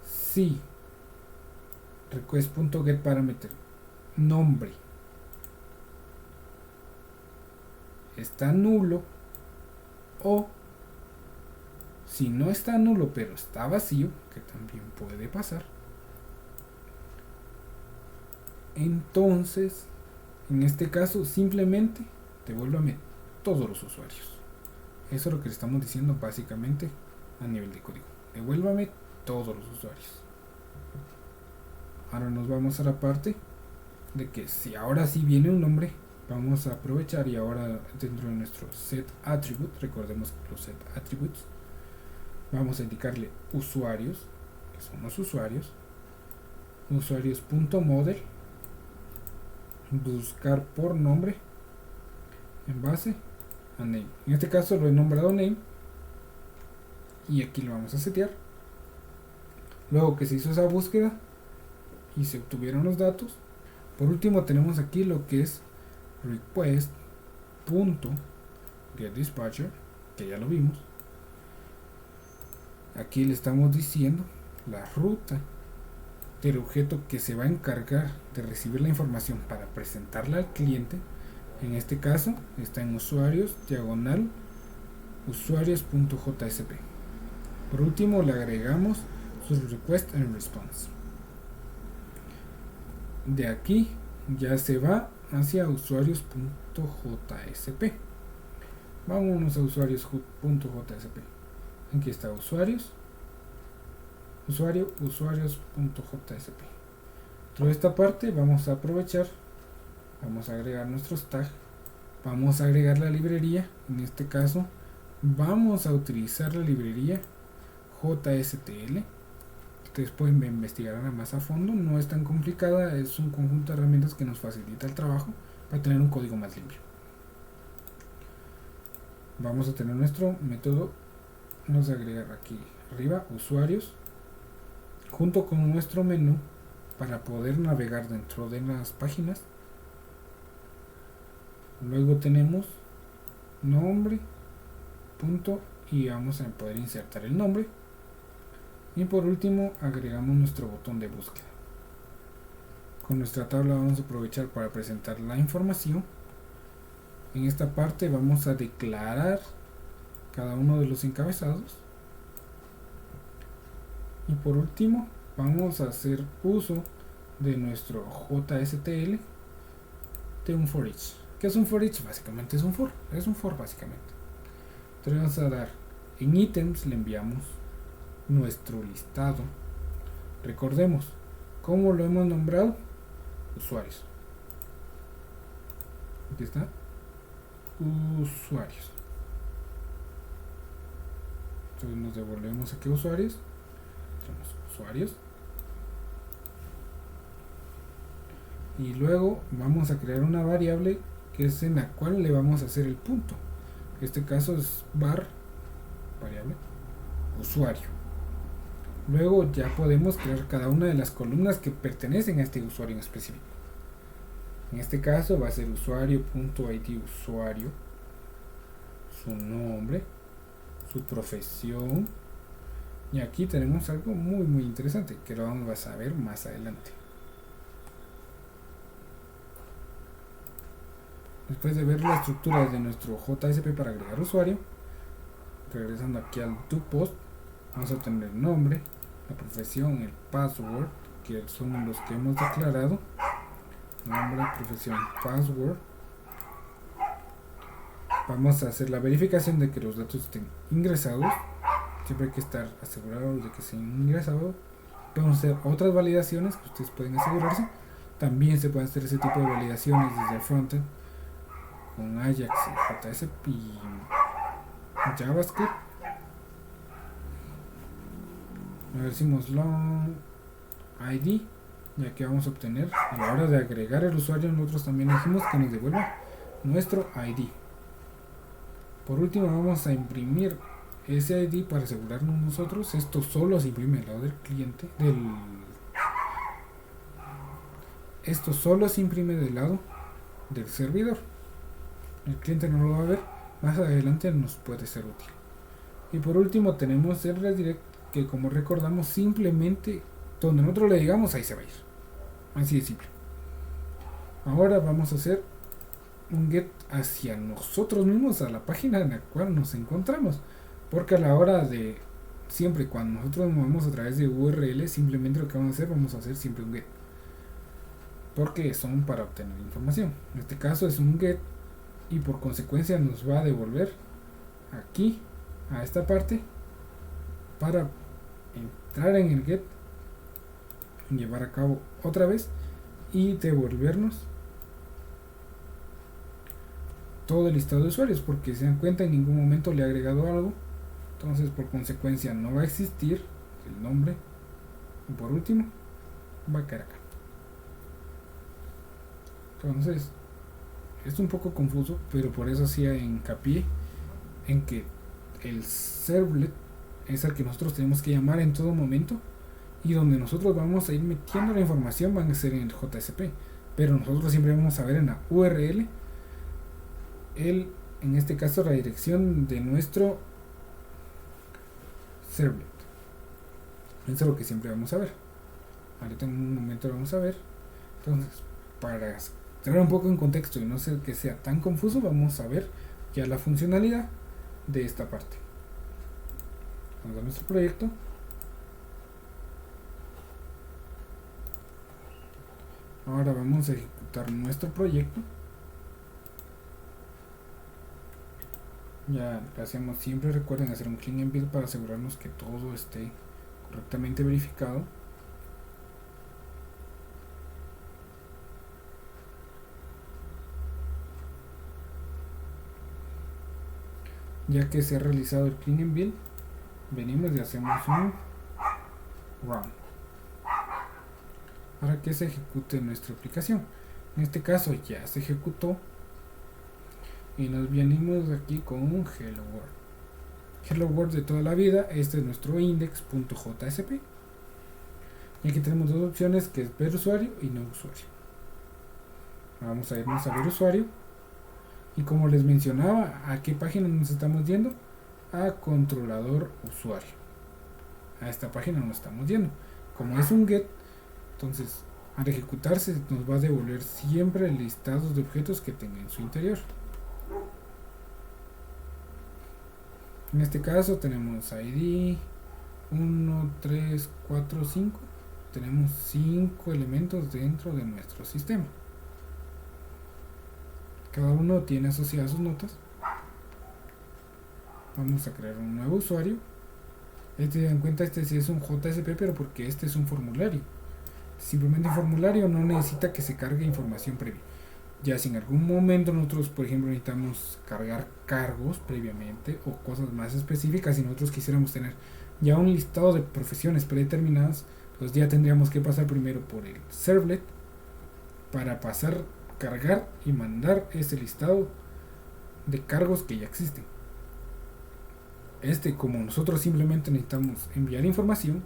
S1: si request.getParameter nombre está nulo, o si no está nulo pero está vacío, que también puede pasar, entonces en este caso simplemente devuélvame todos los usuarios. Eso es lo que le estamos diciendo básicamente a nivel de código. Devuélvame todos los usuarios. Ahora nos vamos a la parte de que si ahora sí viene un nombre, vamos a aprovechar, y ahora dentro de nuestro set attribute, recordemos que los set attributes, vamos a indicarle usuarios, que son los usuarios, usuarios.model, buscar por nombre en base a name. En este caso lo he nombrado name, y aquí lo vamos a setear. Luego que se hizo esa búsqueda y se obtuvieron los datos, por último tenemos aquí lo que es request.getDispatcher, que ya lo vimos. Aquí le estamos diciendo la ruta del objeto que se va a encargar de recibir la información para presentarla al cliente, En este caso está en usuarios diagonal usuarios.jsp. Por último le agregamos su request and response. De aquí ya se va hacia usuarios.jsp. Vámonos a usuarios.jsp. Aquí está usuarios, usuarios.jsp. Toda esta parte vamos a aprovechar, vamos a agregar nuestros tags, vamos a agregar la librería. En este caso vamos a utilizar la librería JSTL. Ustedes pueden investigarla más a fondo, no es tan complicada, es un conjunto de herramientas que nos facilita el trabajo para tener un código más limpio. Vamos a tener nuestro método, vamos a agregar aquí arriba usuarios junto con nuestro menú para poder navegar dentro de las páginas. Luego tenemos nombre, punto, y vamos a poder insertar el nombre. Y por último agregamos nuestro botón de búsqueda. Con nuestra tabla vamos a aprovechar para presentar la información. En esta parte vamos a declarar cada uno de los encabezados. Y por último vamos a hacer uso de nuestro JSTL de un for each. ¿Qué es un for each? Básicamente es un for básicamente. Entonces vamos a dar en ítems, le enviamos nuestro listado. Recordemos cómo lo hemos nombrado, usuarios. Aquí está, usuarios. Entonces nos devolvemos aquí usuarios, tenemos usuarios, y luego vamos a crear una variable que es en la cual le vamos a hacer el punto. En este caso es var variable usuario. Luego ya podemos crear cada una de las columnas que pertenecen a este usuario en específico. En este caso va a ser usuario.id usuario, su nombre, su profesión, y aquí tenemos algo muy interesante que lo vamos a ver más adelante. Después de ver la estructura de nuestro JSP para agregar usuario, regresando aquí al toPost, vamos a obtener el nombre, la profesión, el password, que son los que hemos declarado, nombre, profesión, password. Vamos a hacer la verificación de que los datos estén ingresados, siempre hay que estar asegurados de que se han ingresado. Podemos hacer otras validaciones que ustedes pueden asegurarse. También se pueden hacer ese tipo de validaciones desde el frontend con Ajax, JSP y JavaScript. Le decimos long ID, ya que vamos a obtener a la hora de agregar el usuario. Nosotros también dijimos que nos devuelva nuestro ID. Por último vamos a imprimir ese ID para asegurarnos nosotros. Esto solo se imprime del lado del cliente, esto solo se imprime del lado del servidor. El cliente no lo va a ver, más adelante nos puede ser útil. Y por último tenemos el redirect, que como recordamos simplemente donde nosotros le digamos ahí se va a ir, así de simple. Ahora vamos a hacer un get hacia nosotros mismos, a la página en la cual nos encontramos, porque a la hora de siempre cuando nosotros nos movemos a través de URL, simplemente lo que vamos a hacer siempre un get, porque son para obtener información. En este caso es un get y por consecuencia nos va a devolver aquí a esta parte para entrar en el get, llevar a cabo otra vez y devolvernos todo el listado de usuarios, porque si se dan cuenta en ningún momento le he agregado algo, entonces por consecuencia no va a existir el nombre, y por último va a caer acá. Entonces es un poco confuso, pero por eso hacía hincapié en que el servlet es el que nosotros tenemos que llamar en todo momento, y donde nosotros vamos a ir metiendo la información van a ser en el JSP, pero nosotros siempre vamos a ver en la URL en este caso la dirección de nuestro servlet. Eso es lo que siempre vamos a ver. Ahorita en un momento lo vamos a ver. Entonces, para entrar un poco en contexto y no ser que sea tan confuso, vamos a ver ya la funcionalidad de esta parte. Vamos a nuestro proyecto. Ahora vamos a ejecutar nuestro proyecto. Ya lo hacemos siempre, recuerden hacer un clean and build para asegurarnos que todo esté correctamente verificado. Ya que se ha realizado el clean and build, venimos y hacemos un run para que se ejecute nuestra aplicación. En este caso ya se ejecutó y nos venimos aquí con un hello world. Hello world de toda la vida. Este es nuestro index.jsp y aquí tenemos dos opciones, que es ver usuario y no usuario. Vamos a irnos a ver usuario y, como les mencionaba, ¿a qué página nos estamos yendo? A controlador usuario. A esta página nos estamos yendo. Como es un get, entonces al ejecutarse nos va a devolver siempre listados de objetos que tenga en su interior. En este caso tenemos ID 1, 3, 4, 5. Tenemos 5 elementos dentro de nuestro sistema. Cada uno tiene asociadas sus notas. Vamos a crear un nuevo usuario. En cuenta, este sí es un JSP, pero porque este es un formulario. Simplemente un formulario no necesita que se cargue información previa. Ya si en algún momento nosotros, por ejemplo, necesitamos cargar cargos previamente o cosas más específicas, si nosotros quisiéramos tener ya un listado de profesiones predeterminadas, pues ya tendríamos que pasar primero por el servlet para cargar y mandar ese listado de cargos que ya existen. Como nosotros simplemente necesitamos enviar información,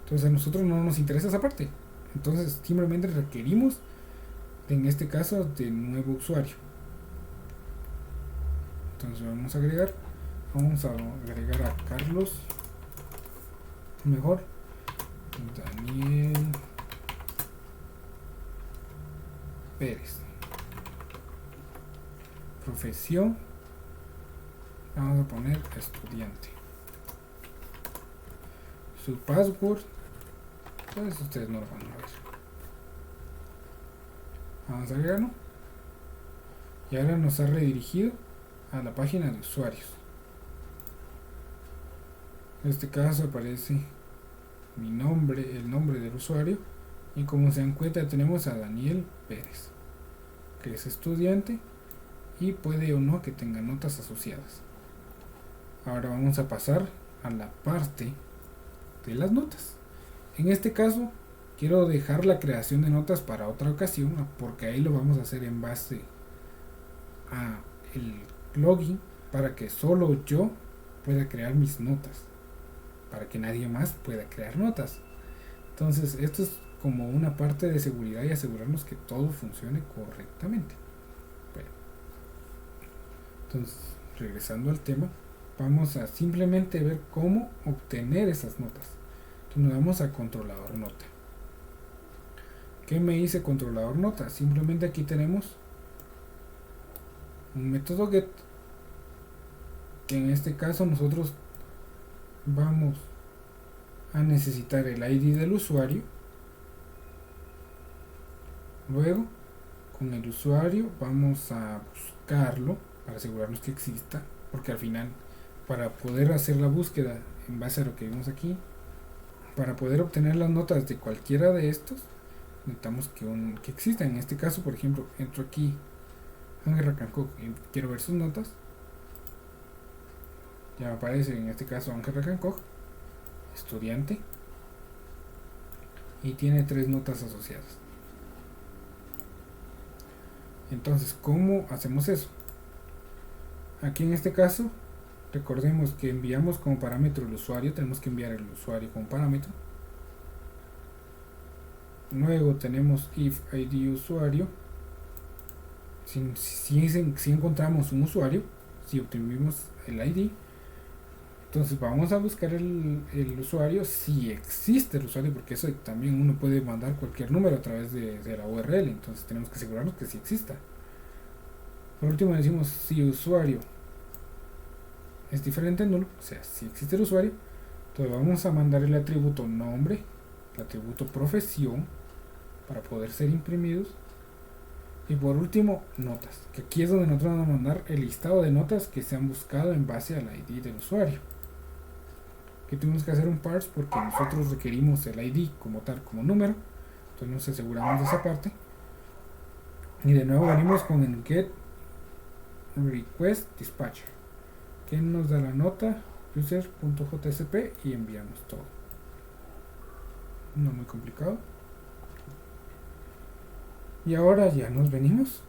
S1: entonces a nosotros no nos interesa esa parte. Entonces simplemente requerimos, en este caso, de nuevo usuario. Entonces vamos a agregar a Carlos, mejor Daniel Pérez. Profesión, vamos a poner estudiante. Su password, pues ustedes no lo van a ver. Vamos a agregarlo. Y ahora nos ha redirigido a la página de usuarios. En este caso aparece mi nombre, el nombre del usuario, y como se dan cuenta tenemos a Daniel Pérez, que es estudiante y puede o no que tenga notas asociadas. Ahora vamos a pasar a la parte de las notas. En este caso quiero dejar la creación de notas para otra ocasión, porque ahí lo vamos a hacer en base a el login, para que solo yo pueda crear mis notas, para que nadie más pueda crear notas. Entonces esto es como una parte de seguridad y asegurarnos que todo funcione correctamente. Bueno, entonces, regresando al tema, vamos a simplemente ver cómo obtener esas notas. Entonces nos vamos a controlador nota. ¿Qué me dice controlador nota? Simplemente aquí tenemos un método get, que en este caso nosotros vamos a necesitar el ID del usuario. Luego, con el usuario vamos a buscarlo para asegurarnos que exista, porque al final, para poder hacer la búsqueda en base a lo que vimos aquí, para poder obtener las notas de cualquiera de estos, necesitamos que exista. En este caso, por ejemplo, entro aquí Ángel Racancoc y quiero ver sus notas. Ya me aparece en este caso Ángel Racancoc, estudiante, y tiene 3 notas asociadas. Entonces, ¿cómo hacemos eso? Aquí en este caso, recordemos que enviamos como parámetro el usuario, tenemos que enviar el usuario como parámetro. Luego tenemos if id usuario. Si encontramos un usuario, si obtuvimos el ID, Entonces vamos a buscar el usuario, si existe el usuario, porque eso también uno puede mandar cualquier número a través de la URL, entonces tenemos que asegurarnos que sí exista. Por último decimos si usuario es diferente a nulo, o sea, si existe el usuario, entonces vamos a mandar el atributo nombre, el atributo profesión, para poder ser imprimidos. Y por último, notas, que aquí es donde nosotros vamos a mandar el listado de notas que se han buscado en base al ID del usuario. Aquí tuvimos que hacer un parse porque nosotros requerimos el ID como tal, como número, entonces nos aseguramos de esa parte. Y de nuevo venimos con el get request dispatcher, que nos da la nota user.jsp y enviamos todo. No muy complicado. Y ahora ya nos venimos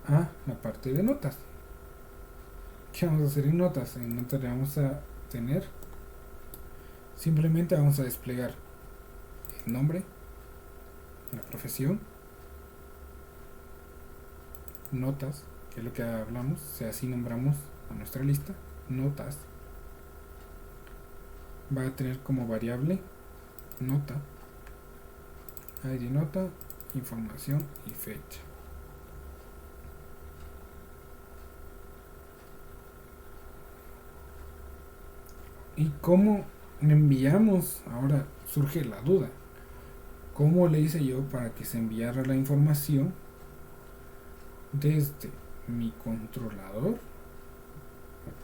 S1: a la parte de notas. ¿Qué vamos a hacer en notas? En notas le vamos a tener, simplemente vamos a desplegar el nombre, la profesión, notas, que es lo que hablamos, o sea, así nombramos a nuestra lista, notas. Va a tener como variable nota, ID nota, información y fecha. ¿Y cómo enviamos? Ahora surge la duda. ¿Cómo le hice yo para que se enviara la información desde mi controlador?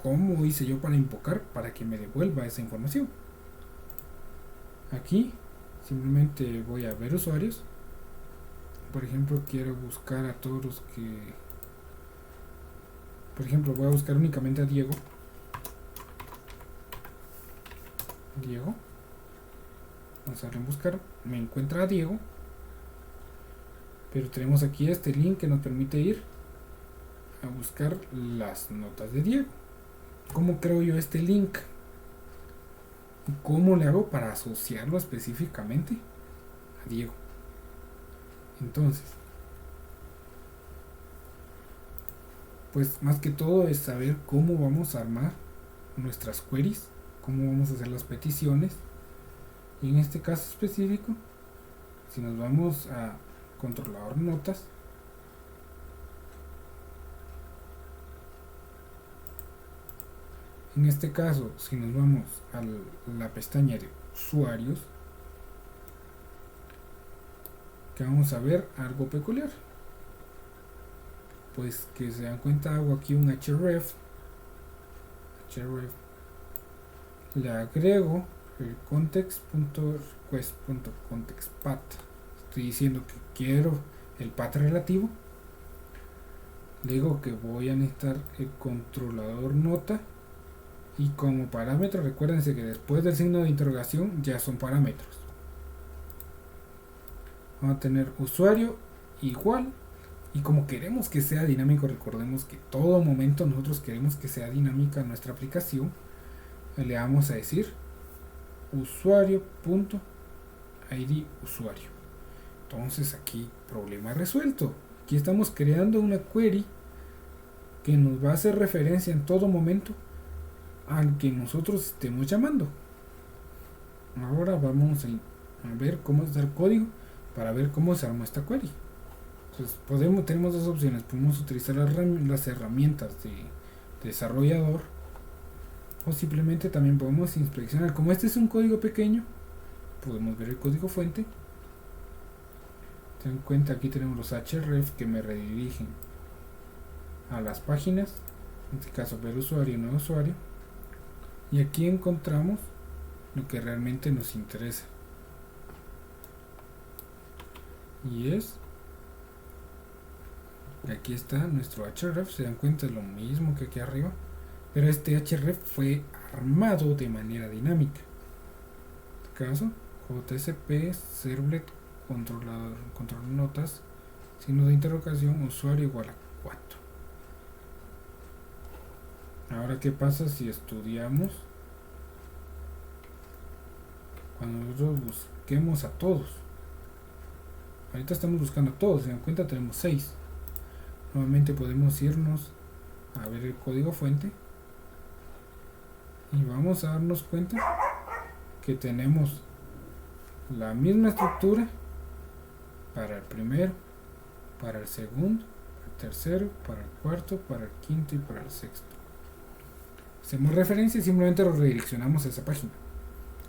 S1: ¿Cómo hice yo para invocar para que me devuelva esa información? Aquí simplemente voy a ver usuarios. Por ejemplo, quiero buscar a todos los que... Por ejemplo, voy a buscar únicamente a Diego. Vamos a darle en buscar. Me encuentra a Diego. Pero tenemos aquí este link que nos permite ir a buscar las notas de Diego. ¿Cómo creo yo este link? ¿Cómo le hago para asociarlo específicamente a Diego? Entonces, pues más que todo es saber cómo vamos a armar nuestras queries, cómo vamos a hacer las peticiones. Y en este caso específico, si nos vamos a controlador notas, en este caso, si nos vamos a la pestaña de usuarios, que vamos a ver algo peculiar. Pues que se dan cuenta, hago aquí un href, le agrego el context.request.contextPath. Estoy diciendo que quiero el path relativo. Le digo que voy a necesitar el controlador nota. Y como parámetro, recuérdense que después del signo de interrogación ya son parámetros. Vamos a tener usuario igual. Y como queremos que sea dinámico, recordemos que todo momento nosotros queremos que sea dinámica nuestra aplicación. Le vamos a decir usuario.id usuario. Entonces aquí problema resuelto. Aquí estamos creando una query que nos va a hacer referencia en todo momento al que nosotros estemos llamando. Ahora vamos a ver cómo está el código para ver cómo se arma esta query. Entonces tenemos dos opciones. Podemos utilizar las herramientas de desarrollador, o simplemente también podemos inspeccionar. Como este es un código pequeño, podemos ver el código fuente. Ten en cuenta, aquí tenemos los href que me redirigen a las páginas, en este caso ver usuario y no usuario, y aquí encontramos lo que realmente nos interesa, y es aquí está nuestro href. Se dan cuenta, es lo mismo que aquí arriba, pero este href fue armado de manera dinámica. En este caso, JSP servlet control notas, signo de interrogación, usuario igual a 4. Ahora, ¿qué pasa si estudiamos cuando nosotros busquemos a todos? Ahorita estamos buscando a todos, se dan cuenta, tenemos 6. Nuevamente podemos irnos a ver el código fuente y vamos a darnos cuenta que tenemos la misma estructura para el primero, para el segundo, el tercero, para el cuarto, para el quinto y para el sexto. Hacemos referencia y simplemente lo redireccionamos a esa página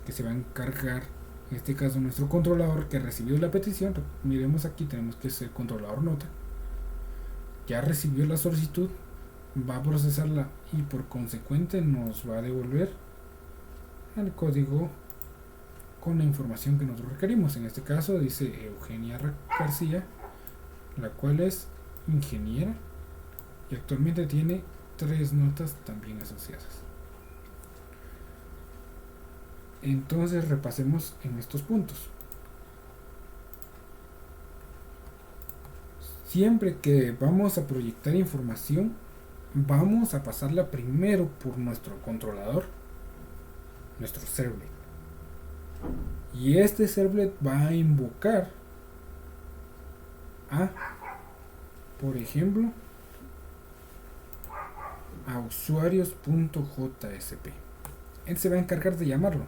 S1: que se va a encargar, en este caso nuestro controlador que ha recibido la petición. Miremos aquí, tenemos que ser controlador nota, ya recibió la solicitud, va a procesarla y por consecuente nos va a devolver el código con la información que nosotros requerimos. En este caso dice Eugenia García, la cual es ingeniera y actualmente tiene 3 notas también asociadas. Entonces repasemos en estos puntos. Siempre que vamos a proyectar información, vamos a pasarla primero por nuestro controlador, nuestro servlet. Y este servlet va a invocar a, por ejemplo, a usuarios.jsp. Él se va a encargar de llamarlo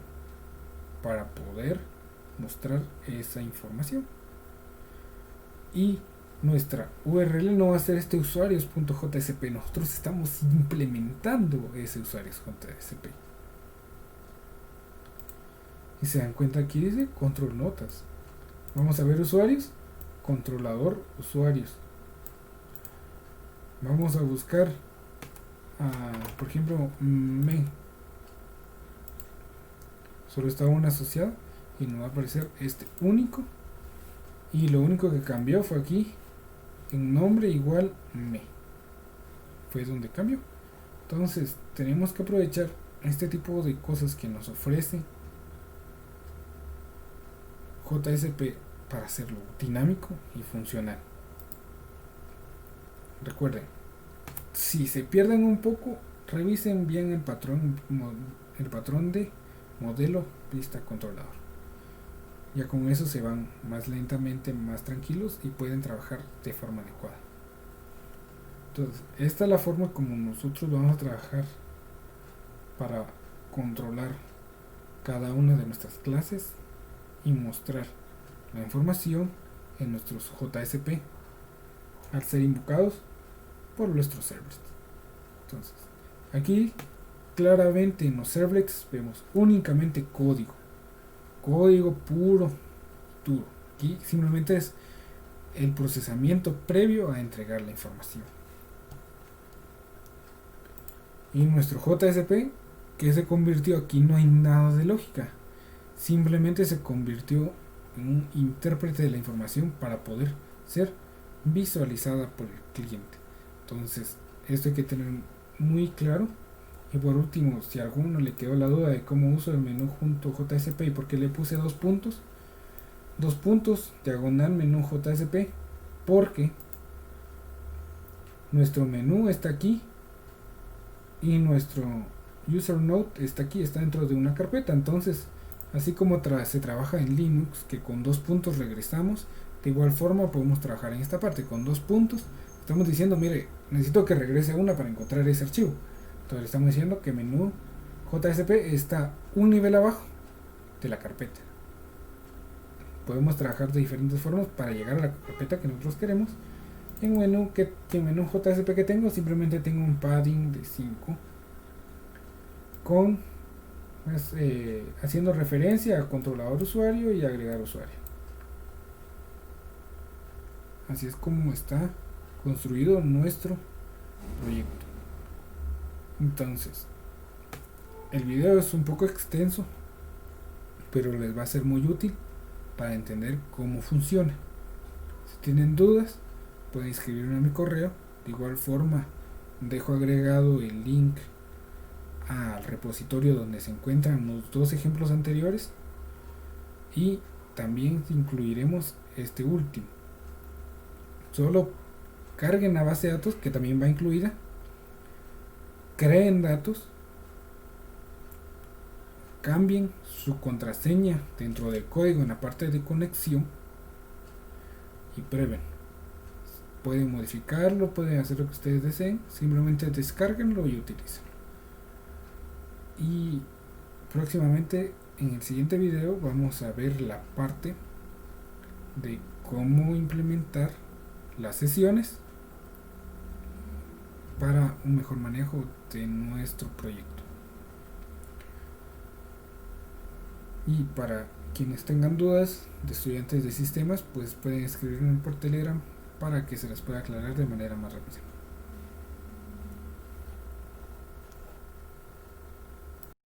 S1: para poder mostrar esa información. Y nuestra URL no va a ser este usuarios.jsp. Nosotros estamos implementando ese usuarios.jsp. Y se dan cuenta aquí dice control notas. Vamos a ver usuarios, controlador usuarios. Vamos a buscar por ejemplo me. Solo está una asociada y nos va a aparecer este único. Y lo único que cambió fue aquí en nombre igual me. Fue donde cambió. Entonces tenemos que aprovechar este tipo de cosas que nos ofrece JSP para hacerlo dinámico y funcional. Recuerden, si se pierden un poco, revisen bien el patrón de modelo vista controlador. Ya con eso se van más lentamente, más tranquilos y pueden trabajar de forma adecuada. Entonces, esta es la forma como nosotros vamos a trabajar para controlar cada una de nuestras clases y mostrar la información en nuestros JSP al ser invocados por nuestros servlets. Entonces, aquí claramente en los servlets vemos únicamente código puro, duro. Aquí simplemente es el procesamiento previo a entregar la información. Y nuestro JSP, que se convirtió, aquí no hay nada de lógica, simplemente se convirtió en un intérprete de la información para poder ser visualizada por el cliente. Entonces, esto hay que tener muy claro. Y por último, si a alguno le quedó la duda de cómo uso el menú junto JSP y por qué le puse 2 puntos, diagonal menú JSP, porque nuestro menú está aquí y nuestro user note está aquí, está dentro de una carpeta. Entonces, así como se trabaja en Linux, que con 2 puntos regresamos, de igual forma podemos trabajar en esta parte con 2 puntos. Estamos diciendo, mire, necesito que regrese una para encontrar ese archivo. Entonces estamos diciendo que menú JSP está un nivel abajo de la carpeta. Podemos trabajar de diferentes formas para llegar a la carpeta que nosotros queremos. En menú JSP que tengo, simplemente tengo un padding de 5 con haciendo referencia a controlador usuario y agregar usuario. Así es como está construido nuestro proyecto. Entonces, el video es un poco extenso, pero les va a ser muy útil para entender cómo funciona. Si tienen dudas, pueden escribirme a mi correo. De igual forma, dejo agregado el link al repositorio donde se encuentran los 2 ejemplos anteriores y también incluiremos este último. Solo carguen la base de datos, que también va incluida, creen datos, cambien su contraseña dentro del código en la parte de conexión y prueben. Pueden modificarlo, pueden hacer lo que ustedes deseen, simplemente descárguenlo y utilicen. Y próximamente en el siguiente video vamos a ver la parte de cómo implementar las sesiones para un mejor manejo de nuestro proyecto. Y para quienes tengan dudas de estudiantes de sistemas, pues pueden escribirme por Telegram para que se las pueda aclarar de manera más rápida.